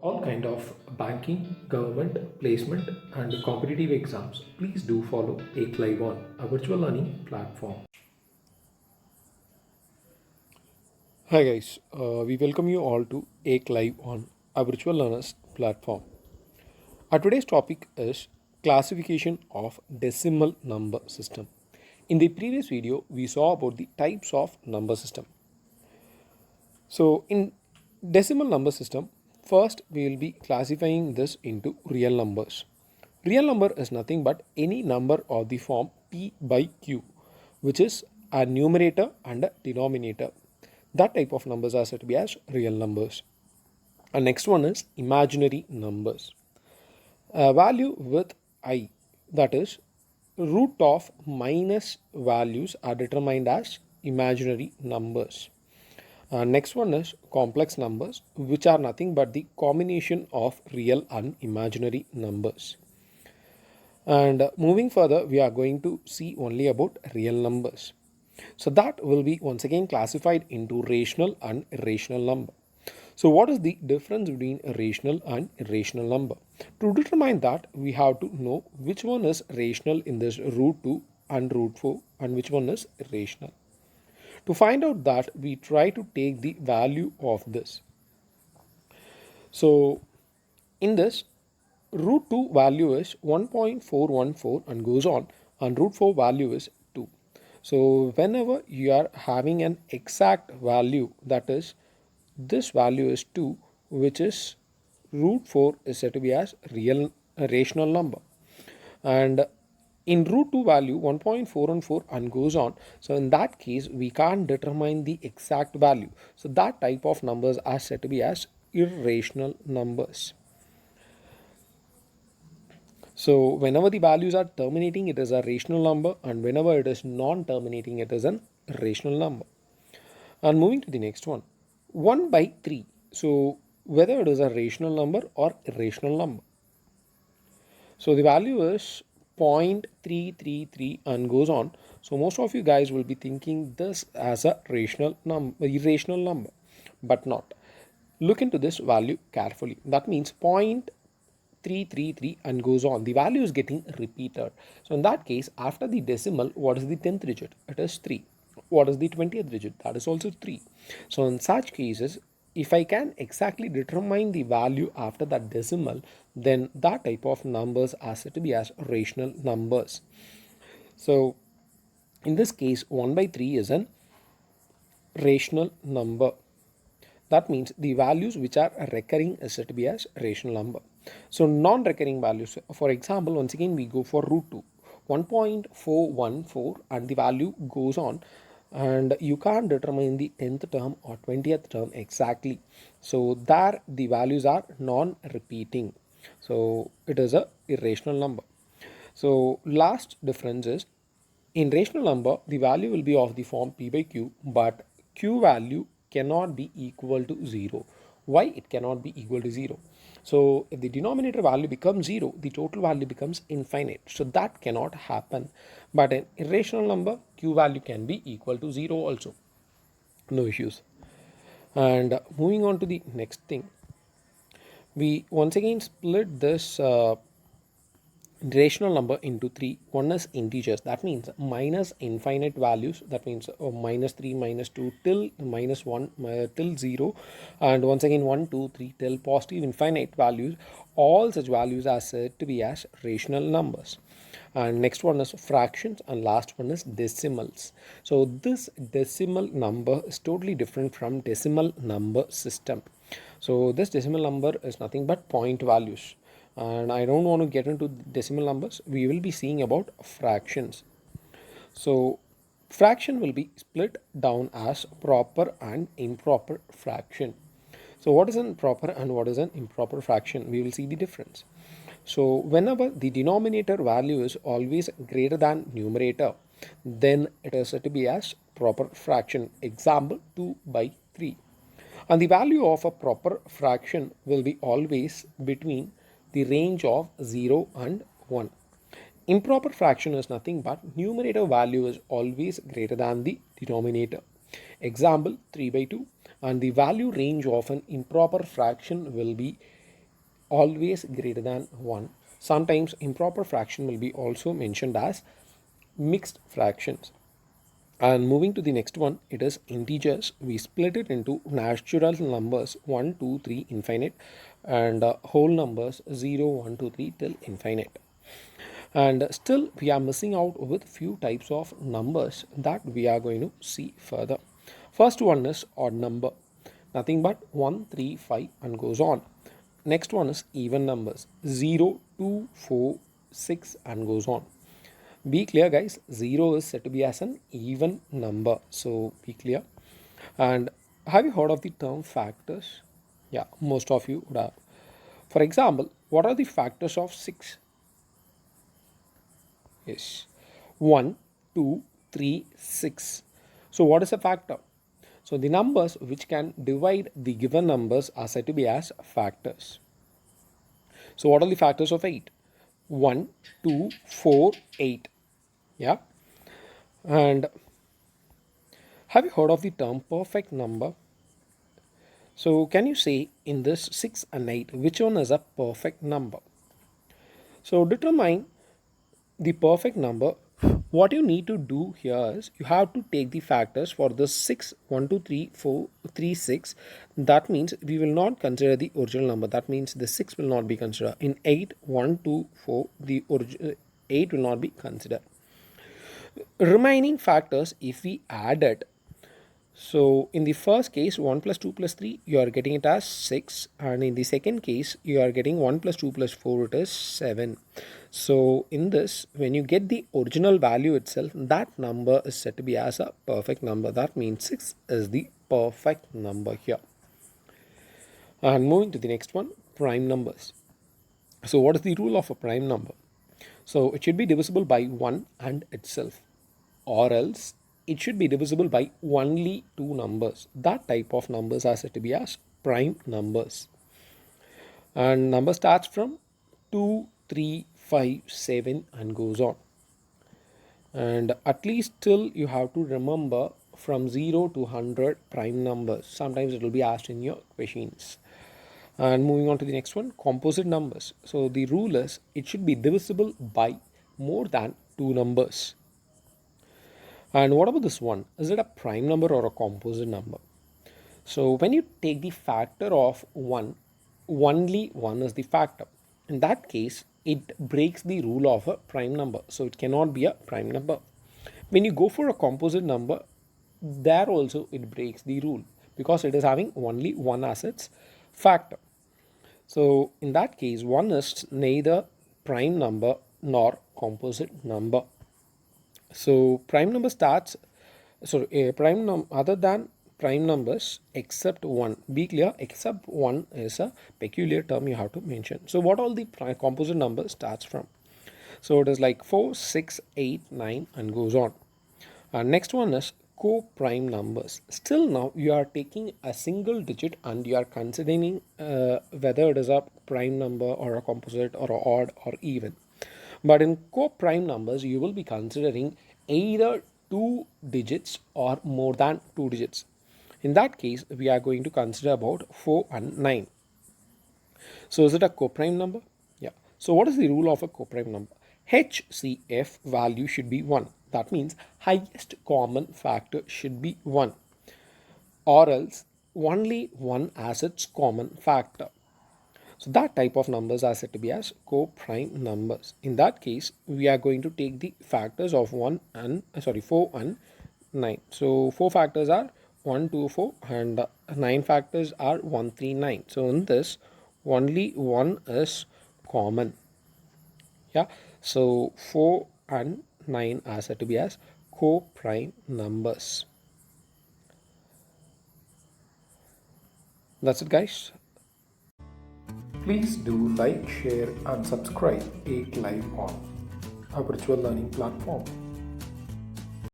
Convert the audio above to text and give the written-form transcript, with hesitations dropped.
All kind of banking, government, placement and competitive exams, please do follow Take Live on a virtual learning platform. Hi guys, we welcome you all to Take Live on a virtual learners platform. Our today's topic is classification of decimal number system. In the previous video, we saw about the types of number system. So in decimal number system, first we will be classifying this into real numbers. Real number is nothing but any number of the form P by Q, which is a numerator and a denominator. That type of numbers are said to be as real numbers. And next one is imaginary numbers. A value with I, that is root of minus values, are determined as imaginary numbers. Next one is complex numbers, which are nothing but the combination of real and imaginary numbers. And moving further, we are going to see only about real numbers. So that will be once again classified into rational and irrational number. So what is the difference between a rational and irrational number? To determine that, we have to know which one is rational in this root 2 and root 4 and which one is irrational. To find out that, we try to take the value of this. So in this, root 2 value is 1.414 and goes on, and root 4 value is 2. So whenever you are having an exact value, that is this value is 2, which is root 4 is said to be as real a rational number. And in root 2 value 1.414 and goes on, so in that case we can't determine the exact value, so that type of numbers are said to be as irrational numbers. So whenever the values are terminating, it is a rational number, and whenever it is non-terminating, it is an irrational number. And moving to the next one, 1 by 3. So whether it is a rational number or irrational number. So the value is 0.333 and goes on. So most of you guys will be thinking this as a rational number, irrational number, but not. Look into this value carefully. That means 0.333 and goes on. The value is getting repeated. So in that case, after the decimal, what is the 10th digit? It is 3. What is the 20th digit? That is also 3. So in such cases, if I can exactly determine the value after that decimal, then that type of numbers are said to be as rational numbers. So in this case, 1 by 3 is an rational number. That means the values which are recurring is said to be as rational number. So non-recurring values, for example, once again we go for root 2, 1.414, and the value goes on, and you can't determine the 10th term or 20th term exactly. So there the values are non-repeating. So it is a irrational number. So last difference is, in rational number, the value will be of the form P by Q, but Q value cannot be equal to 0. Why it cannot be equal to 0? So if the denominator value becomes 0, the total value becomes infinite. So that cannot happen. But in irrational number, Q value can be equal to 0 also. No issues. And moving on to the next thing, we once again split this rational number into three. One is integers, that means minus infinite values, that means minus 3, minus 2 till minus 1 till 0, and once again 1, 2, 3 till positive infinite values. All such values are said to be as rational numbers. And next one is fractions, and last one is decimals. So this decimal number is totally different from decimal number system. So this decimal number is nothing but point values, and I don't want to get into decimal numbers. We will be seeing about fractions. So fraction will be split down as proper and improper fraction. So what is an proper and what is an improper fraction? We will see the difference. So whenever the denominator value is always greater than numerator, then it is said to be as proper fraction. Example, 2 by 3. And the value of a proper fraction will be always between the range of 0 and 1. Improper fraction is nothing but numerator value is always greater than the denominator. Example, 3 by 2. And the value range of an improper fraction will be always greater than 1. Sometimes improper fraction will be also mentioned as mixed fractions. And moving to the next one, it is integers. We split it into natural numbers 1, 2, 3, infinite, and whole numbers 0, 1, 2, 3 till infinite. And still we are missing out with few types of numbers that we are going to see further. First one is odd number, nothing but 1, 3, 5 and goes on. Next one is even numbers 0, 2, 4, 6 and goes on. Be clear guys, 0 is said to be as an even number, so be clear. And have you heard of the term factors? Yeah, most of you would have. For example, what are the factors of 6? Yes, 1, 2, 3, 6. So what is a factor? So the numbers which can divide the given numbers are said to be as factors. So what are the factors of 8? 1, 2, 4, 8. Yeah. And have you heard of the term perfect number? So can you say in this 6 and 8, which one is a perfect number? So determine the perfect number. What you need to do here is you have to take the factors for the 6, 1, 2, 3, 4, 3, 6. That means we will not consider the original number. That means the 6 will not be considered. In 8, 1, 2, 4, the 8 will not be considered. Remaining factors, if we add it, so in the first case 1 plus 2 plus 3 you are getting it as 6, and in the second case you are getting 1 plus 2 plus 4, it is 7. So in this, when you get the original value itself, that number is said to be as a perfect number. That means 6 is the perfect number here. And moving to the next one, prime numbers. So what is the rule of a prime number? So it should be divisible by 1 and itself, or else it should be divisible by only two numbers. That type of numbers are said to be as prime numbers. And number starts from 2, 3, 5, 7 and goes on. And at least till you have to remember from 0 to 100 prime numbers. Sometimes it will be asked in your questions. And moving on to the next one, composite numbers. So the rule is it should be divisible by more than two numbers. And what about this one? Is it a prime number or a composite number? So when you take the factor of 1, only 1 is the factor. In that case, it breaks the rule of a prime number. So it cannot be a prime number. When you go for a composite number, there also it breaks the rule because it is having only one as its factor. So in that case, 1 is neither prime number nor composite number. So prime number starts, a other than prime numbers except 1. Be clear, except 1 is a peculiar term you have to mention. So what all the composite numbers starts from? So it is like 4, 6, 8, 9 and goes on. Next one is co-prime numbers. Still now you are taking a single digit and you are considering whether it is a prime number or a composite or a odd or even. But in co-prime numbers, you will be considering either 2 digits or more than 2 digits. In that case, we are going to consider about 4 and 9. So is it a co-prime number? Yeah. So what is the rule of a co-prime number? HCF value should be 1. That means highest common factor should be 1. Or else only 1 as its common factor. So that type of numbers are said to be as co-prime numbers. In that case, we are going to take the factors of 4 and 9. So 4 factors are 1, 2, 4 and 9 factors are 1, 3, 9. So in this, only 1 is common. Yeah. So 4 and 9 are said to be as co-prime numbers. That's it, guys. Please do like, share and subscribe 8 Live on a virtual learning platform.